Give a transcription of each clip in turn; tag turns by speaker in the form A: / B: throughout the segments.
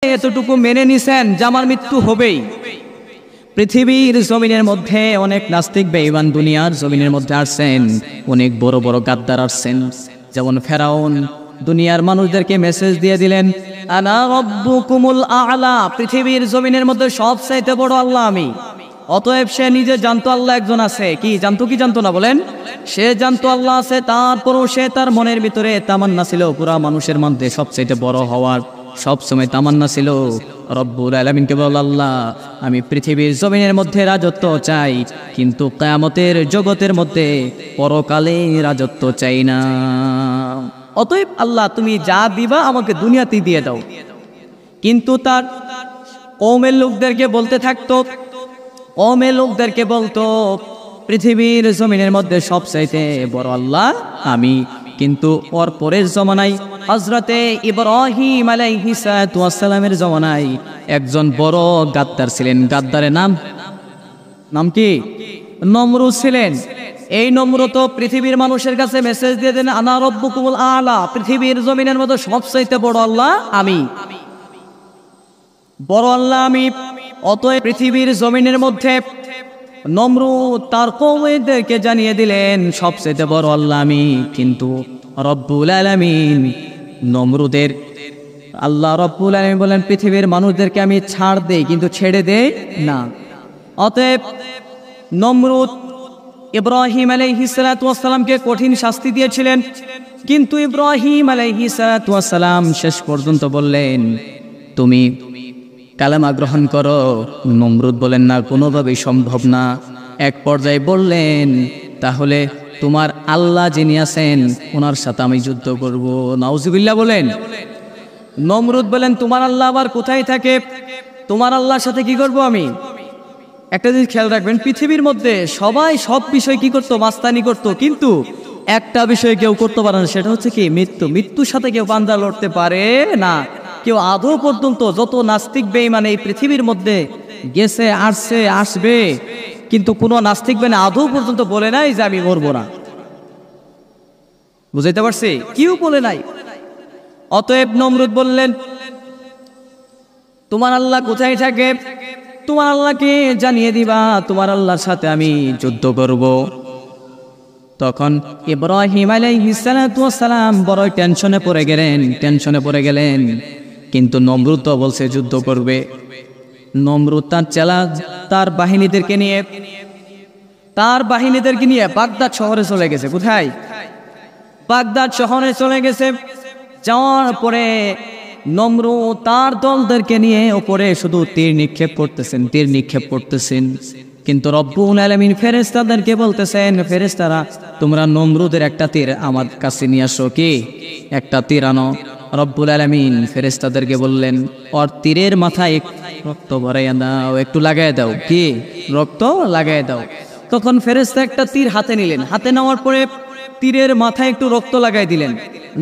A: এতটুকু মেনে নিছেন যে আমার মৃত্যু হবেই। পৃথিবীর জমিনের মধ্যে অনেক নাস্তিক বেঈমান দুনিয়ার জমিনের মধ্যে আসছেন, অনেক বড় বড় গাদ্দার আসছেন। যেমন ফেরাউন দুনিয়ার মানুষদেরকে মেসেজ দিয়ে দিলেন, আনা রাব্বুকুমুল আ'লা, পৃথিবীর জমিনের মধ্যে সবচাইতে বড় আল্লাহ আমি। অতএব সে নিজে জানতো আল্লাহ একজন আছে। কি জানতো কি জানতো না বলেন? সে জানতো আল্লাহ আছে, তারপরও সে তার মনের ভিতরে তামান্না ছিল পুরা মানুষের মধ্যে সবচাইতে বড় হওয়ার। সব সময় তামান্না ছিল রব্বুল আলামিনকে বল, আল্লাহ আমি পৃথিবীর জমিনের মধ্যে রাজত্ব চাই, কিন্তু কিয়ামতের জগতের মধ্যে পরকালে রাজত্ব চাই না। অতএব আল্লাহ তুমি যা দিবা আমাকে দুনিয়াতেই দিয়ে দাও। কিন্তু তার কওমের লোকদেরকে বলতে থাকতো, কওমের লোকদেরকে বলতো পৃথিবীর জমিনের মধ্যে সবচাইতে বড় আল্লাহ আমি। কিন্তু ওর পরের জমানায় হযরতে ইব্রাহিম আলাইহিস সালামের জমানায় একজন বড় গাদ্দার ছিলেন। গাদ্দারের নাম কি? নমরুদ ছিলেন। এই নমরুদ তো পৃথিবীর মানুষের কাছে মেসেজ দিয়ে দেন, আনা রাব্বুকুমুল আ'লা, পৃথিবীর জমিনের মধ্যে সবচাইতে বড় আল্লাহ আমি, বড় আল্লাহ আমি। অতএব পৃথিবীর জমিনের মধ্যে নমরুদ তার কওমদেরকে জানিয়ে দিলেন সবচেয়ে বড় আল্লাহ আমি। কিন্তু রব্বুল আলামিন নমরুদের আল্লাহ রব্বুল আলামিন বলেন পৃথিবীর মানুষদেরকে আমি ছাড় দেই কিন্তু ছেড়ে দেই না। অতএব নমরুদ ইব্রাহিম আলাইহিস সালামকে কঠিন শাস্তি দিয়েছিলেন, কিন্তু ইব্রাহিম আলাইহিস সালাম শেষ পর্যন্ত বললেন তুমি কালেমা গ্রহণ করো। নমরুদ বলেন না, কোনোভাবেই সম্ভব না। এক পর্যায়ে বললেন তাহলে তোমার আল্লাহ যিনি আছেন ওনার সাথে আমি যুদ্ধ করব। নাউজুবিল্লাহ বলেন। নমরুদ বলেন তোমার আল্লাহ আবার কোথায় থাকে? তোমার আল্লাহর সাথে কি করব আমি? একটা জিনিস খেয়াল রাখবেন, পৃথিবীর মধ্যে সবাই সব বিষয় কি করতো? মাস্তানি করতো, কিন্তু একটা বিষয় কেউ করতে পারে না, সেটা হচ্ছে কি? মৃত্যু। মৃত্যুর সাথে কেউ পাঞ্জা লড়তে পারে না। কেউ আদৌ পর্যন্ত, যত নাস্তিক বেঈমান এই পৃথিবীর মধ্যে গেছে, আসছে, আসবে, কিন্তু কোনো নাস্তিক বেঈমান আদৌ পর্যন্ত বলে নাই যে আমি মরবো না। বুঝাইতে পারছি? কেউ বলে নাই। অতএব নমরুদ বললেন তোমার আল্লাহ কোথায় থাকে? তোমার আল্লাহকে জানিয়ে দিবা, তোমার আল্লাহর সাথে আমি যুদ্ধ করব। তখন ইব্রাহিম আলাইহিস সালাম বড় টেনশনে পড়ে গেলেন। কিন্তু নমরুদ তো বলছে যুদ্ধ করবে। নমরুদ তার বাহিনীদেরকে নিয়ে বাগদাদ শহরে চলে গেছে। কোথায়? বাগদাদ শহরে চলে গেছে। যাওয়ার পরে নমরুদ তার দলদেরকে নিয়ে উপরে শুধু তীর নিক্ষেপ করতেছেন। কিন্তু রব্বুল আলামিন ফেরেশতাদেরকে বলতেছেন, ফেরেশতারা তোমরা নমরুদের একটা তীর আমার কাছে নিয়ে আসো। কি? একটা তীর আনো। রব্বুল আলামিন ফেরেশতাদেরকে বললেন ওর তীরের মাথায় রক্ত ভরাইয়া দাও, একটু লাগাই দাও। কি? রক্ত লাগাই দাও। তখন ফেরেশতা একটা তীর হাতে নিলেন। হাতে নেওয়ার পরে তীরের মাথায় একটু রক্ত লাগাই দিলেন।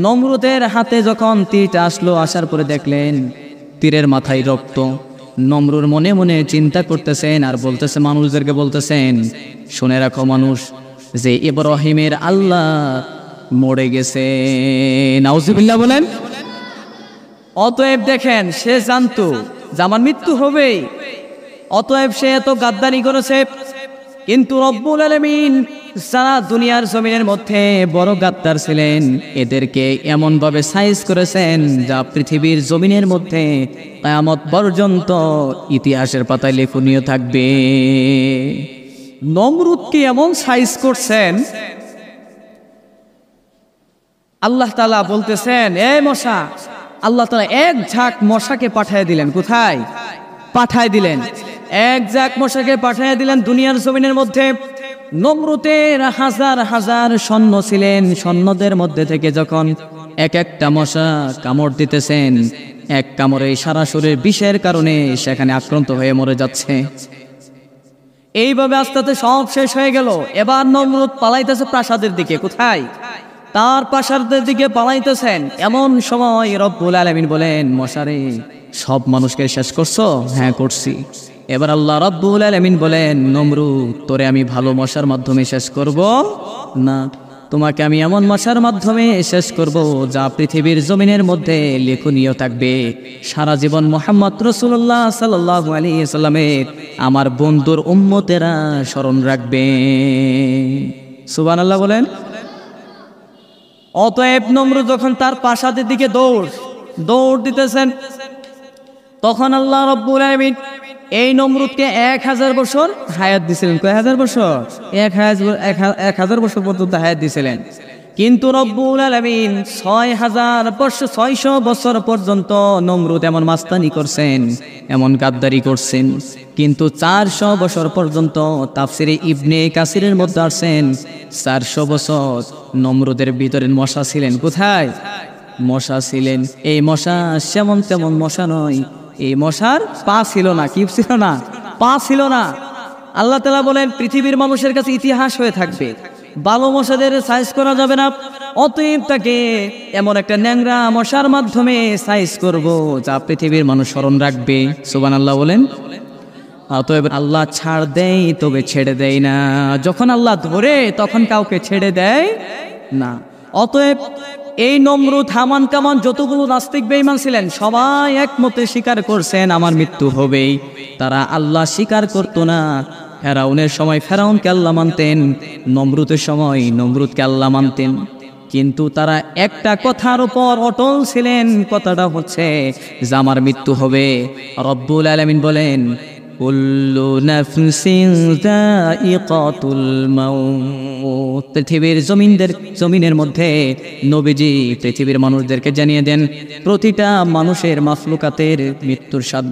A: নমরুদের হাতে যখন তীরটা আসলো, আসার পরে দেখলেন তীরের মাথায় রক্ত। নমরুদ মনে মনে চিন্তা করতেছেন আর বলতেছে, মানুষদেরকে বলতেছেন শুনে রাখো মানুষ, যে ইব্রাহিমের আল্লাহ মরে গেছে। নাউজুবিল্লাহ বলেন। অতএব দেখেন, সে জানতো যে আমার মৃত্যু হবেই, অতএব সে এত গাদ্দারি করেছে। কিন্তু রব্বুল আলামিন সারা দুনিয়ার জমিনের মধ্যে বড় গাদ্দার ছিলেন, এদেরকে এমন ভাবে সাইজ করেছেন যা পৃথিবীর জমিনের মধ্যে কিয়ামত পর্যন্ত ইতিহাসের পাতায় লেখনীয় থাকবে। নমরুদকে এমন সাইজ করছেন, আল্লাহ তাআলা বলতেছেন এই মশা, আল্লাহ তাআলা এক ঝাঁক মশাকে পাঠিয়ে দিলেন। কোথায় পাঠিয়ে দিলেন? এক ঝাঁক মশাকে পাঠিয়ে দিলেন দুনিয়ার জমিনের মধ্যে। নমরুদের হাজার হাজার সৈন্য ছিলেন, সৈন্যদের মধ্যে থেকে যখন এক একটা মশা কামড় দিতেছেন, এক কামড়ে সারা শরীর বিষের কারণে সেখানে আক্রান্ত হয়ে মরে যাচ্ছে। এইভাবে আস্তে আস্তে সব শেষ হয়ে গেল। এবার নমরুদ পালাইতেছে প্রাসাদের দিকে। কোথায়? তার প্রাসাদের দিকে পালাইতেছেন। এমন সময় রব্বুল আলামিন বলেন, মশারে সব মানুষকে শেষ করছো? হ্যাঁ করছি। এবার আল্লাহ রাব্বুল আলামিন বলেন, নমরুদ তোরে আমি ভালো মশার মাধ্যমে শেষ করব না, তোমাকে আমি এমন মশার মাধ্যমে শেষ করব যা পৃথিবীর জমিনের মধ্যে লেখনীয় থাকবে সারা জীবন। মুহাম্মদ রাসূলুল্লাহ সাল্লাল্লাহু আলাইহি সাল্লামের আমার বন্ধুর উম্মতেরা স্মরণ রাখবে। সুবহানাল্লাহ বলেন। অতএব নমরুদ যখন তার প্রাসাদের দিকে দৌড় দিতেছেন, তখন আল্লাহ রাব্বুল আলামিন এই নমরুদকে 1000 বছর হায়াত দিছিলেন। কয় হাজার বছর? 1000 বছর পর্যন্ত হায়াত দিছিলেন। কিন্তু রব্বুল আলামিন 600 বছর পর্যন্ত নমরুদ এমন মাস্তানি করছেন, এমন গাদ্দারি করছেন। কিন্তু 400 বছর পর্যন্ত তাফসিরে ইবনে কাসিরের মধ্যে আসছেন 400 বছর নমরুদের ভিতরে মশা ছিলেন। কোথায়? মশা ছিলেন। এই মশা যেমন তেমন মশা নয়, এই মশার পা ছিল না। কি ছিল না? পা ছিল না। আল্লাহ তাআলা বলেন পৃথিবীর মানুষের কাছে ইতিহাস হয়ে থাকবে, ভালো মশাদের সাইজ করা যাবে না। অতএব তাকে এমন একটা ন্যাংরা মশার মাধ্যমে সাইজ করব যা পৃথিবীর মানুষ স্মরণ রাখবে। সুবহানাল্লাহ বলেন। অতএব আল্লাহ ছাড় দেয় তবে ছেড়ে দেয় না। যখন আল্লাহ ধরে তখন কাউকে ছেড়ে দেয় না। অতএব এই নমরুদ, হামান, কামান যতগুলো নাস্তিক বেঈমান ছিলেন সবাই একমতে স্বীকার করছেন আমার মৃত্যু হবেই। তারা আল্লাহ স্বীকার করতো না। ফেরাউনের সময় ফেরাউনকে আল্লাহ মানতেন, নমরুদের সময় নমরুদকে আল্লাহ মানতেন। কিন্তু তারা একটা কথার উপর অটল ছিলেন, কথাটা হচ্ছে যে আমার মৃত্যু হবে। রব্বুল আলামিন বলেন কুল্লু নাফসিন যায়িকাতুল মাউত। পৃথিবীর জমিনের মধ্যে নবীজি পৃথিবীর মানুষদেরকে জানিয়ে দেন প্রতিটা মানুষের মাখলুকাতের মৃত্যুর স্বাদ